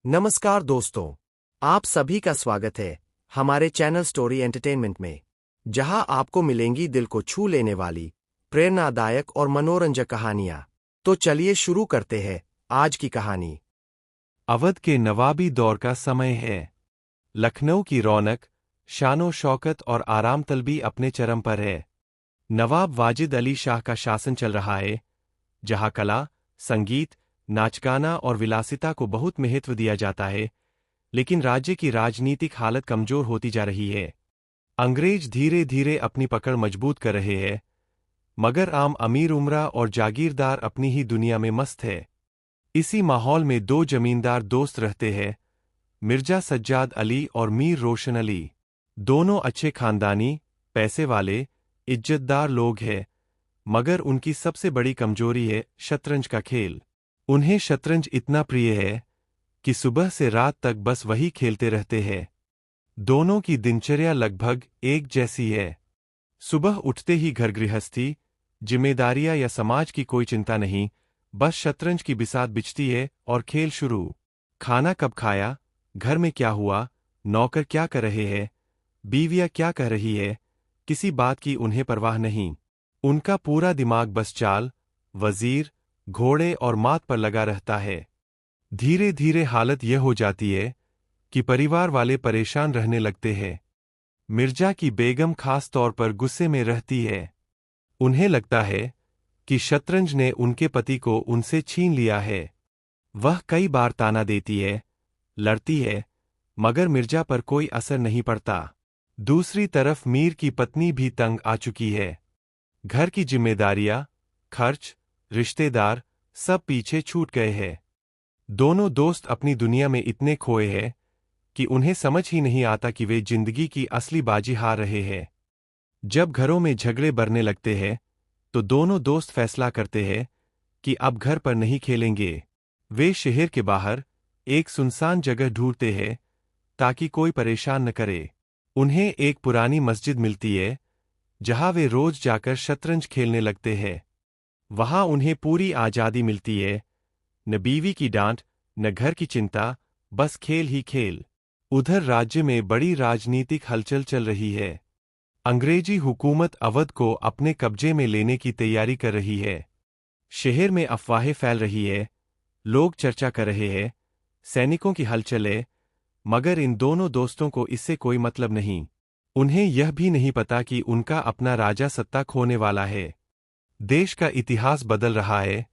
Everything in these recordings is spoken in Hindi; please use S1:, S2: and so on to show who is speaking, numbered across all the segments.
S1: नमस्कार दोस्तों, आप सभी का स्वागत है हमारे चैनल स्टोरी एंटरटेनमेंट में, जहां आपको मिलेंगी दिल को छू लेने वाली, प्रेरणादायक और मनोरंजक कहानियां। तो चलिए शुरू करते हैं आज की कहानी।
S2: अवध के नवाबी दौर का समय है। लखनऊ की रौनक, शानो शौकत और आराम तलबी अपने चरम पर है। नवाब वाजिद अली शाह का शासन चल रहा है, जहां कला, संगीत, नाचगाना और विलासिता को बहुत महत्व दिया जाता है, लेकिन राज्य की राजनीतिक हालत कमजोर होती जा रही है। अंग्रेज धीरे धीरे अपनी पकड़ मजबूत कर रहे हैं, मगर आम अमीर उमरा और जागीरदार अपनी ही दुनिया में मस्त है। इसी माहौल में दो जमींदार दोस्त रहते हैं, मिर्जा सज्जाद अली और मीर रोशन अली। दोनों अच्छे खानदानी, पैसे वाले, इज्जतदार लोग हैं, मगर उनकी सबसे बड़ी कमजोरी है शतरंज का खेल। उन्हें शतरंज इतना प्रिय है कि सुबह से रात तक बस वही खेलते रहते हैं। दोनों की दिनचर्या लगभग एक जैसी है। सुबह उठते ही घर गृहस्थी, जिम्मेदारियां या समाज की कोई चिंता नहीं, बस शतरंज की बिसात बिछती है और खेल शुरू। खाना कब खाया, घर में क्या हुआ, नौकर क्या कर रहे हैं, बीवियां क्या कह रही है, किसी बात की उन्हें परवाह नहीं। उनका पूरा दिमाग बस चाल, वजीर, घोड़े और मात पर लगा रहता है। धीरे धीरे हालत यह हो जाती है कि परिवार वाले परेशान रहने लगते हैं। मिर्जा की बेगम खास तौर पर गुस्से में रहती है। उन्हें लगता है कि शतरंज ने उनके पति को उनसे छीन लिया है। वह कई बार ताना देती है, लड़ती है, मगर मिर्जा पर कोई असर नहीं पड़ता। दूसरी तरफ मीर की पत्नी भी तंग आ चुकी है। घर की जिम्मेदारियां, खर्च, रिश्तेदार सब पीछे छूट गए हैं। दोनों दोस्त अपनी दुनिया में इतने खोए हैं कि उन्हें समझ ही नहीं आता कि वे जिंदगी की असली बाजी हार रहे हैं। जब घरों में झगड़े बढ़ने लगते हैं, तो दोनों दोस्त फैसला करते हैं कि अब घर पर नहीं खेलेंगे। वे शहर के बाहर एक सुनसान जगह ढूंढते हैं ताकि कोई परेशान न करे। उन्हें एक पुरानी मस्जिद मिलती है, जहां वे रोज जाकर शतरंज खेलने लगते हैं। वहां उन्हें पूरी आजादी मिलती है, न बीवी की डांट, न घर की चिंता, बस खेल ही खेल। उधर राज्य में बड़ी राजनीतिक हलचल चल रही है। अंग्रेजी हुकूमत अवध को अपने कब्जे में लेने की तैयारी कर रही है। शहर में अफवाहें फैल रही है, लोग चर्चा कर रहे हैं, सैनिकों की हलचल है, मगर इन दोनों दोस्तों को इससे कोई मतलब नहीं। उन्हें यह भी नहीं पता कि उनका अपना राजा सत्ता खोने वाला है। देश का इतिहास बदल रहा है,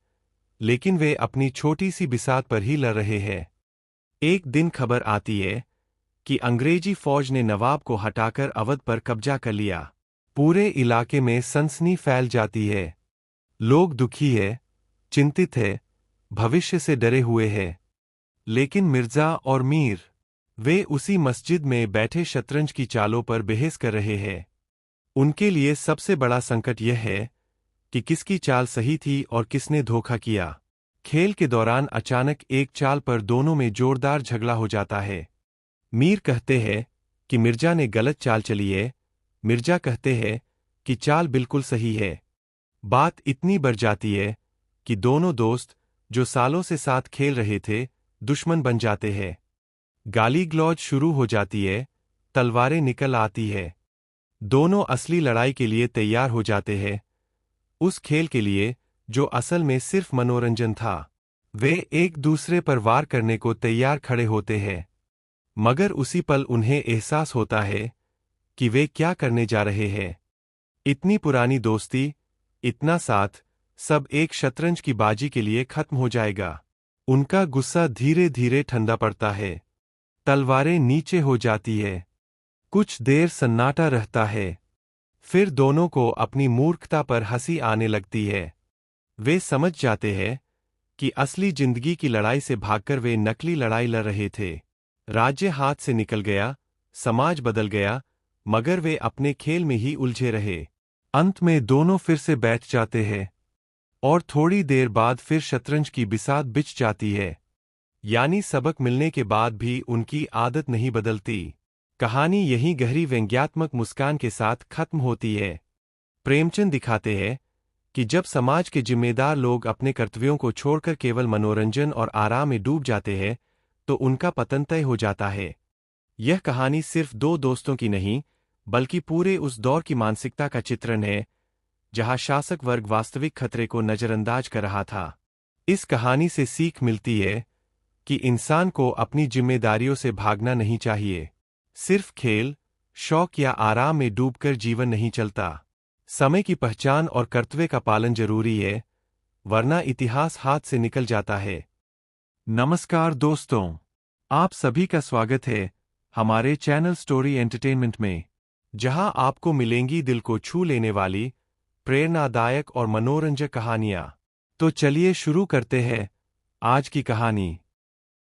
S2: लेकिन वे अपनी छोटी सी बिसात पर ही लड़ रहे हैं। एक दिन खबर आती है कि अंग्रेजी फौज ने नवाब को हटाकर अवध पर कब्जा कर लिया। पूरे इलाके में सनसनी फैल जाती है। लोग दुखी है, चिंतित है, भविष्य से डरे हुए हैं। लेकिन मिर्जा और मीर, वे उसी मस्जिद में बैठे शतरंज की चालों पर बहस कर रहे हैं। उनके लिए सबसे बड़ा संकट यह है कि किसकी चाल सही थी और किसने धोखा किया। खेल के दौरान अचानक एक चाल पर दोनों में जोरदार झगड़ा हो जाता है। मीर कहते हैं कि मिर्जा ने गलत चाल चली है, मिर्जा कहते हैं कि चाल बिल्कुल सही है। बात इतनी बढ़ जाती है कि दोनों दोस्त, जो सालों से साथ खेल रहे थे, दुश्मन बन जाते हैं। गाली गलौज शुरू हो जाती है, तलवारें निकल आती है। दोनों असली लड़ाई के लिए तैयार हो जाते हैं, उस खेल के लिए जो असल में सिर्फ मनोरंजन था। वे एक दूसरे पर वार करने को तैयार खड़े होते हैं, मगर उसी पल उन्हें एहसास होता है कि वे क्या करने जा रहे हैं। इतनी पुरानी दोस्ती, इतना साथ, सब एक शतरंज की बाजी के लिए खत्म हो जाएगा। उनका गुस्सा धीरे धीरे ठंडा पड़ता है, तलवारें नीचे हो जाती है। कुछ देर सन्नाटा रहता है, फिर दोनों को अपनी मूर्खता पर हंसी आने लगती है। वे समझ जाते हैं कि असली जिंदगी की लड़ाई से भागकर वे नकली लड़ाई लड़ रहे थे। राज्य हाथ से निकल गया, समाज बदल गया, मगर वे अपने खेल में ही उलझे रहे। अंत में दोनों फिर से बैठ जाते हैं, और थोड़ी देर बाद फिर शतरंज की बिसात बिछ जाती है। यानी सबक मिलने के बाद भी उनकी आदत नहीं बदलती। कहानी यहीं गहरी व्यंग्यात्मक मुस्कान के साथ खत्म होती है। प्रेमचंद दिखाते हैं कि जब समाज के जिम्मेदार लोग अपने कर्तव्यों को छोड़कर केवल मनोरंजन और आराम में डूब जाते हैं, तो उनका पतन तय हो जाता है। यह कहानी सिर्फ दो दोस्तों की नहीं, बल्कि पूरे उस दौर की मानसिकता का चित्रण है जहां शासक वर्ग वास्तविक खतरे को नजरअंदाज कर रहा था। इस कहानी से सीख मिलती है कि इंसान को अपनी जिम्मेदारियों से भागना नहीं चाहिए। सिर्फ खेल, शौक या आराम में डूबकर जीवन नहीं चलता। समय की पहचान और कर्तव्य का पालन जरूरी है, वरना इतिहास हाथ से निकल जाता है। नमस्कार दोस्तों, आप सभी का स्वागत है हमारे चैनल स्टोरी एंटरटेनमेंट में, जहां आपको मिलेंगी दिल को छू लेने वाली, प्रेरणादायक और मनोरंजक कहानियां। तो चलिए शुरू करते हैं आज की कहानी।